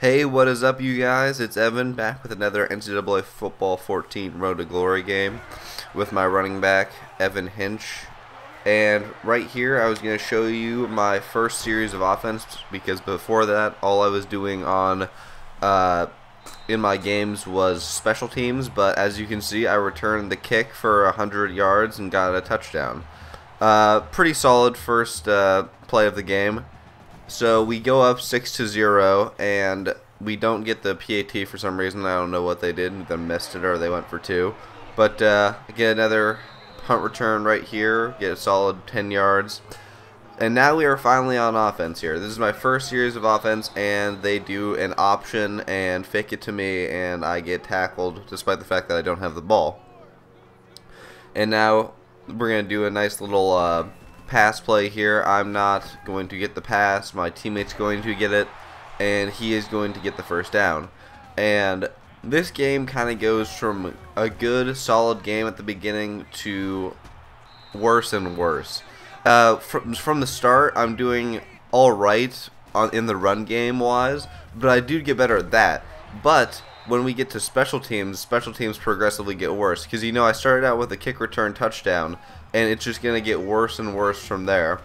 Hey, what is up, you guys? It's Evan back with another NCAA Football 14 Road to Glory game with my running back, Evan Hinsch. And right here, I was going to show you my first series of offense because before that, all I was doing on in my games was special teams. But as you can see, I returned the kick for 100 yards and got a touchdown. Pretty solid first play of the game. So we go up 6-0, and we don't get the PAT for some reason. I don't know what they did. They missed it or they went for 2. But get another punt return right here. Get a solid 10 yards. And now we are finally on offense here. This is my first series of offense, and they do an option and fake it to me, and I get tackled despite the fact that I don't have the ball. And now we're going to do a nice little pass play here. I'm not going to get the pass. My teammate's going to get it, and he is going to get the first down. And this game kind of goes from a good, solid game at the beginning to worse and worse. From the start, I'm doing all right in the run game wise, but I do get better at that. But when we get to special teams progressively get worse, because I started out with a kick return touchdown, and it's just going to get worse and worse from there.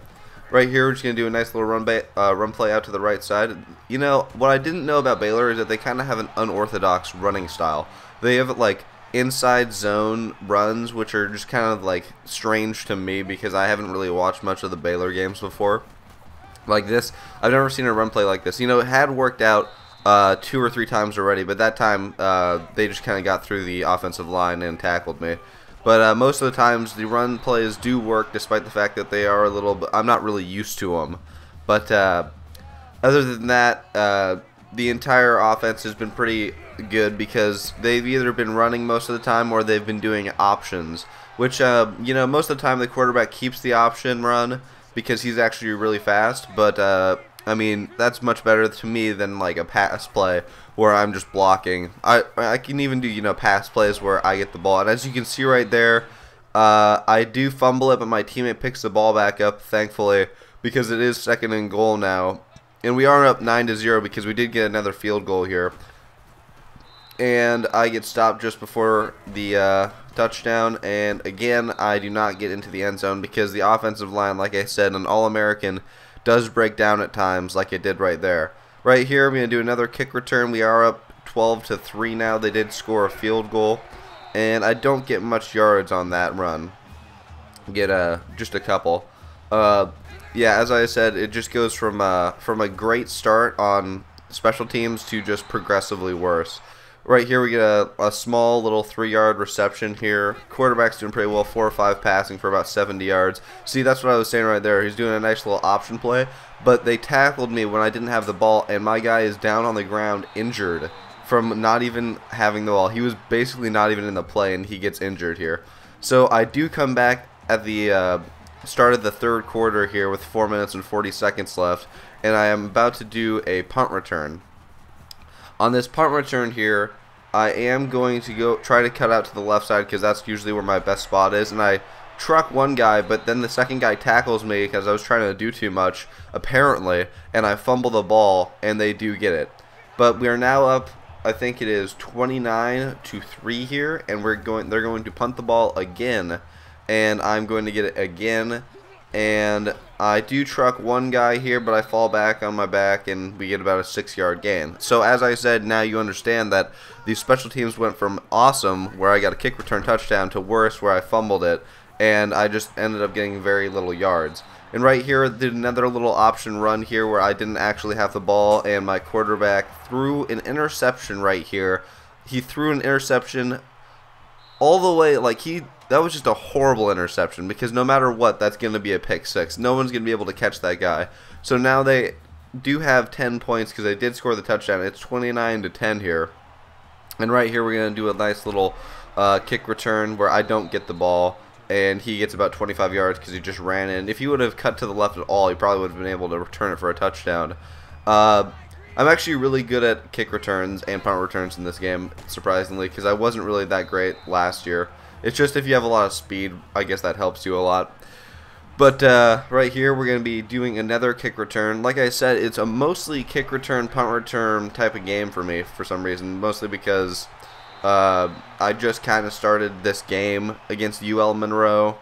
Right here, we're just going to do a nice little run play out to the right side. What I didn't know about Baylor is that they kind of have an unorthodox running style. They have like inside zone runs, which are just kind of like strange to me because I haven't really watched much of the Baylor games before. Like this, I've never seen a run play like this. It had worked out 2 or 3 times already, but that time they just kind of got through the offensive line and tackled me. But most of the times the run plays do work, despite the fact that they are a little bit, I'm not really used to them. But other than that, the entire offense has been pretty good because they've either been running most of the time or they've been doing options, which most of the time the quarterback keeps the option run because he's actually really fast. But I mean, that's much better to me than like a pass play where I'm just blocking. I can even do pass plays where I get the ball, and as you can see right there, I do fumble it, but my teammate picks the ball back up, thankfully, because it is 2nd and goal now, and we are up 9-0 because we did get another field goal here, and I get stopped just before the touchdown. And again, I do not get into the end zone because the offensive line, like I said, an All-American, does break down at times like it did right there. Right here, I'm going to do another kick return. We are up 12-3 now. They did score a field goal, and I don't get much yards on that run. Get just a couple. Yeah, as I said, it just goes from a great start on special teams to just progressively worse. Right here, we get a small little 3-yard reception here. Quarterback's doing pretty well, 4 or 5 passing for about 70 yards. See, that's what I was saying right there. He's doing a nice little option play, but they tackled me when I didn't have the ball, and my guy is down on the ground injured from not even having the ball. He was basically not even in the play, and he gets injured here. So I do come back at the start of the 3rd quarter here with 4 minutes and 40 seconds left, and I am about to do a punt return. On this punt return here, I am going to try to cut out to the left side because that's usually where my best spot is, and I truck one guy, but then the second guy tackles me because I was trying to do too much, apparently, and I fumble the ball, and they do get it. But we are now up, I think it is 29-3 here, and they're going to punt the ball again, and I'm going to get it again. And I do truck one guy here, but I fall back on my back, and we get about a 6-yard gain. So as I said, now you understand that these special teams went from awesome, where I got a kick return touchdown, to worse, where I fumbled it, and I just ended up getting very little yards. And right here, I did another little option run here where I didn't actually have the ball, and my quarterback threw an interception right here. He threw an interception all the way, that was just a horrible interception because no matter what, that's going to be a pick 6. No one's going to be able to catch that guy. So now they do have 10 points because they did score the touchdown. It's 29-10 here. And right here, we're going to do a nice little kick return where I don't get the ball, and he gets about 25 yards because he just ran in. If he would have cut to the left at all, he probably would have been able to return it for a touchdown. I'm actually really good at kick returns and punt returns in this game, surprisingly, because I wasn't really that great last year. It's just if you have a lot of speed, I guess that helps you a lot. But right here, we're going to be doing another kick return. Like I said, it's a mostly kick return, punt return type of game for me for some reason. Mostly because I just kind of started this game against UL Monroe.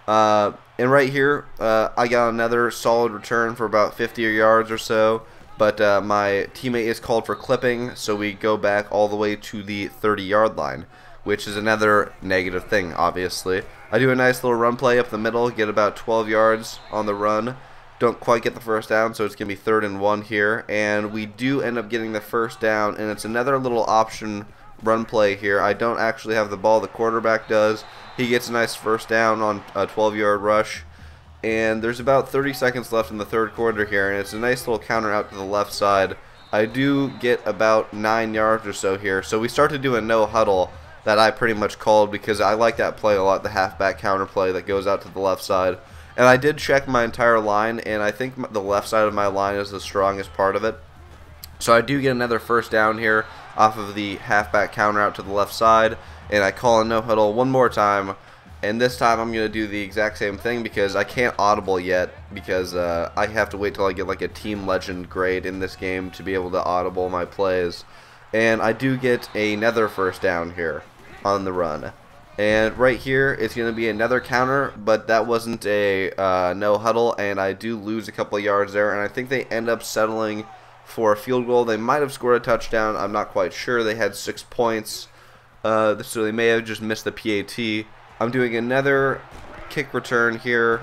And right here, I got another solid return for about 50 yards or so. But my teammate is called for clipping, so we go back all the way to the 30-yard line, which is another negative thing, obviously. I do a nice little run play up the middle, get about 12 yards on the run. Don't quite get the first down, so it's going to be 3rd and 1 here. And we do end up getting the first down, and it's another little option run play here. I don't actually have the ball, the quarterback does. He gets a nice first down on a 12-yard rush. And there's about 30 seconds left in the 3rd quarter here, and it's a nice little counter out to the left side. I do get about 9 yards or so here, so we start to do a no huddle that I pretty much called because I like that play a lot, the halfback counter play that goes out to the left side. And I did check my entire line, and I think the left side of my line is the strongest part of it. So I do get another first down here off of the halfback counter out to the left side, and I call a no huddle one more time. And this time I'm going to do the exact same thing because I can't audible yet because I have to wait till I get like a team legend grade in this game to be able to audible my plays. And I do get another first down here on the run. And right here it's going to be another counter, but that wasn't a no huddle, and I do lose a couple of yards there, and I think they end up settling for a field goal. They might have scored a touchdown. I'm not quite sure. They had 6 points, so they may have just missed the PAT. I'm doing another kick return here,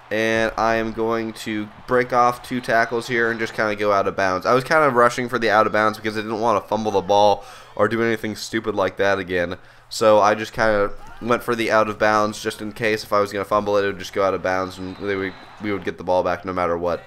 and I am going to break off 2 tackles here and just kind of go out of bounds. I was kind of rushing for the out of bounds because I didn't want to fumble the ball or do anything stupid like that again. So I just kind of went for the out of bounds just in case if I was going to fumble it, it would just go out of bounds and we would get the ball back no matter what.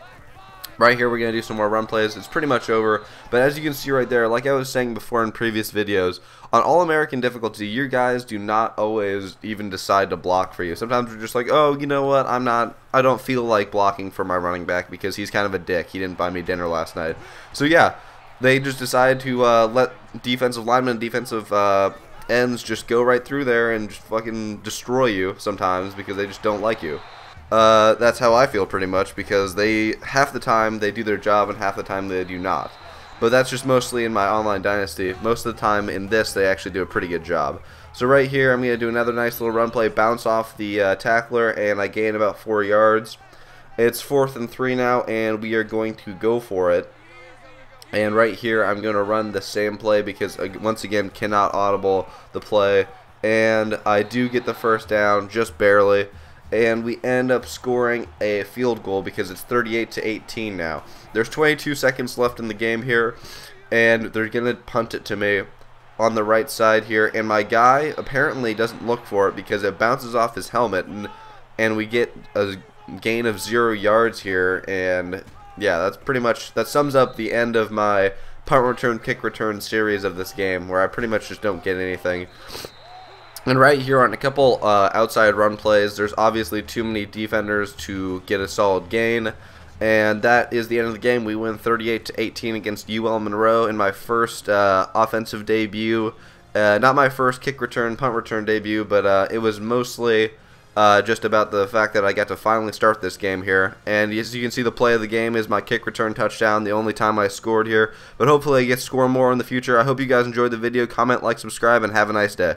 Right here, we're going to do some more run plays. It's pretty much over. But as you can see right there, like I was saying before in previous videos, on All-American difficulty, your guys do not always even decide to block for you. Sometimes we're just like, oh, you know what, I don't feel like blocking for my running back because he's kind of a dick. He didn't buy me dinner last night. So yeah, they just decide to let defensive linemen and defensive ends just go right through there and just fucking destroy you sometimes because they just don't like you. That's how I feel pretty much because half the time they do their job and half the time they do not. But that's just mostly in my online dynasty. Most of the time in this they actually do a pretty good job. So right here I'm going to do another nice little run play, bounce off the tackler, and I gain about 4 yards. It's 4th and 3 now, and we are going to go for it. And right here I'm going to run the same play because once again cannot audible the play, and I do get the first down just barely. And we end up scoring a field goal because it's 38-18 now. There's 22 seconds left in the game here, and they're going to punt it to me on the right side here. And my guy apparently doesn't look for it because it bounces off his helmet, and we get a gain of 0 yards here. And yeah, that sums up the end of my punt return, kick return series of this game, where I pretty much just don't get anything. And right here on a couple outside run plays, there's obviously too many defenders to get a solid gain. And that is the end of the game. We win 38-18 against UL Monroe in my first offensive debut. Not my first kick return, punt return debut, but it was mostly just about the fact that I got to finally start this game here. And as you can see, the play of the game is my kick return touchdown, the only time I scored here. But hopefully I get to score more in the future. I hope you guys enjoyed the video. Comment, like, subscribe, and have a nice day.